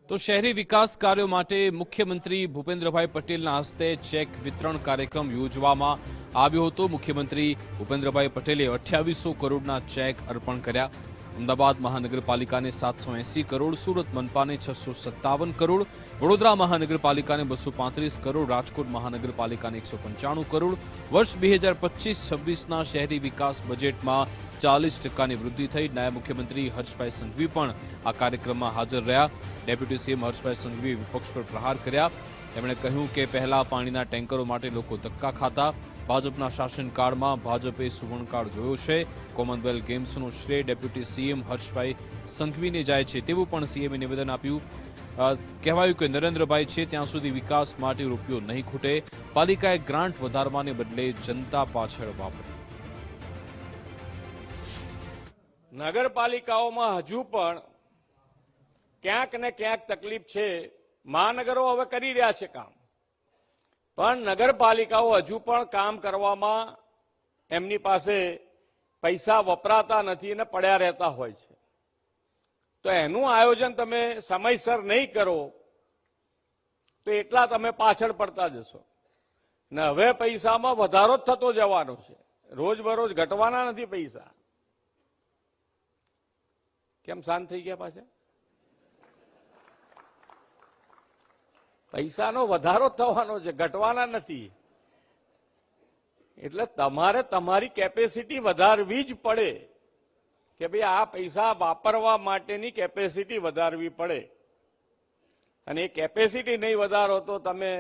તો શહેરી વિકાસ કાર્યો માટે મુખ્યમંત્રી ભૂપેન્દ્રભાઈ પટેલના હસ્તે ચેક વિતરણ કાર્યક્રમ યોજવામાં આવ્યો હતો। મુખ્યમંત્રી ભૂપેન્દ્રભાઈ પટેલે 2800 કરોડના ચેક અર્પણ કર્યા। અમદાવાદ મહાનગરપાલિકાને 780 કરોડ, સુરત મનપાને 657 કરોડ, વડોદરા મહાનગરપાલિકાને 235 કરોડ, રાજકોટ મહાનગરપાલિકાને 195 કરોડ। વર્ષ 2025-26ના શહેરી વિકાસ બજેટમાં 40% વૃદ્ધિ થઈ। નાયબ મુખ્યમંત્રી હર્ષભાઈ સંઘવી પણ આ કાર્યક્રમમાં હાજર રહ્યા। ડેપ્યુટી સીએમ હર્ષભાઈ સંઘવીએ વિપક્ષ પર પ્રહાર કર્યા। તેમણે કહ્યું કે પહેલા પાણીના ટેન્કરો માટે લોકો ધક્કા ખાતા, ભાજપના શાસનકાળમાં ભાજપે સુવર્ણકાળ જોયો છે। કોમનવેલ્થ ગેમ્સનો શ્રેય ડેપ્યુટી સીએમ હર્ષભાઈ સંઘવીને જાય છે તેવું પણ સીએમએ નિવેદન આપ્યું। કહેવાયું કે નરેન્દ્રભાઈ છે ત્યાં સુધી વિકાસ માટે રૂપિયો નહીં ખૂટે, પાલિકાએ ગ્રાન્ટ વધારવાને બદલે જનતા પાછળ વાપરી। નગરપાલિકાઓમાં હજુ પણ ક્યાંક ને ક્યાંક તકલીફ છે। મહાનગરો હવે કરી રહ્યા છે કામ, પણ નગરપાલિકાઓ હજુ પણ કામ કરવામાં એમની પાસે પૈસા વપરાતા નથી અને પડ્યા રહેતા હોય છે। તો એનું આયોજન તમે સમયસર નહીં કરો તો એટલા તમે પાછળ પડતા જશો ને હવે પૈસામાં વધારો જ થતો જવાનો છે, રોજબરોજ ઘટવાના નથી પૈસા। કેમ શાંત થઈ ગયા પાછા? પૈસાનો વધારો થવાનો છે, ઘટવાના નથી। એટલે તમારે તમારી કેપેસિટી વધારવી જ પડે કે ભાઈ આ પૈસા વાપરવા માટેની કેપેસિટી વધારવી પડે। અને એ કેપેસિટી નહીં વધારો તો તમે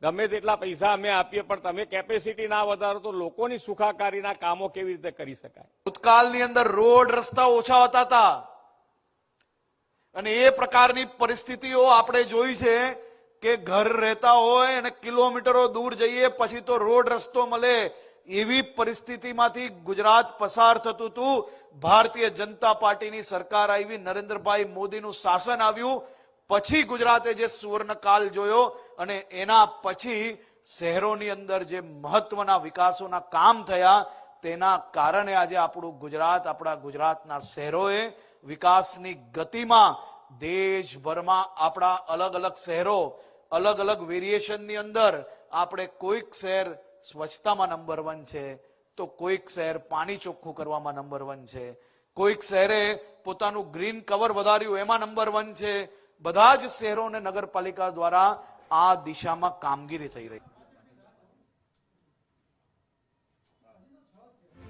ગમે તેટલા પૈસા અમે આપીએ પણ તમે કેપેસિટી ના વધારો તો લોકોની સુખાકારીના કામો કેવી રીતે કરી શકાય? ભૂતકાળની અંદર રોડ રસ્તા ઓછા હોતા હતા અને એ પ્રકારની પરિસ્થિતિઓ આપણે જોઈ છે કે ઘર રહેતા હોય અને કિલોમીટરો દૂર જઈએ પછી તો રોડ રસ્તો મળે એવી પરિસ્થિતિમાંથી ગુજરાત પસાર થતું હતું। ભારતીય જનતા પાર્ટીની સરકાર આવી, નરેન્દ્રભાઈ મોદીનું શાસન આવ્યું પછી ગુજરાતે જે સુવર્ણકાલ જોયો અને એના પછી શહેરોની અંદર જે મહત્વના વિકાસોના કામ થયા તેના કારણે આજે આપણું ગુજરાત, આપણા ગુજરાતના શહેરોએ વિકાસની ગતિમાં દેશભરમાં આપણા અલગ અલગ શહેરો અલગ અલગ વેરિએશનની અંદર આપણે કોઈક શહેર સ્વચ્છતામાં નંબર 1 છે તો કોઈક શહેર પાણી ચોખ્ખું કરવામાં નંબર 1 છે, કોઈક શહેરે પોતાનું ગ્રીન કવર વધાર્યું એમાં નંબર 1 છે। બધા જ શહેરો અને નગરપાલિકા દ્વારા આ દિશામાં કામગીરી થઈ રહી।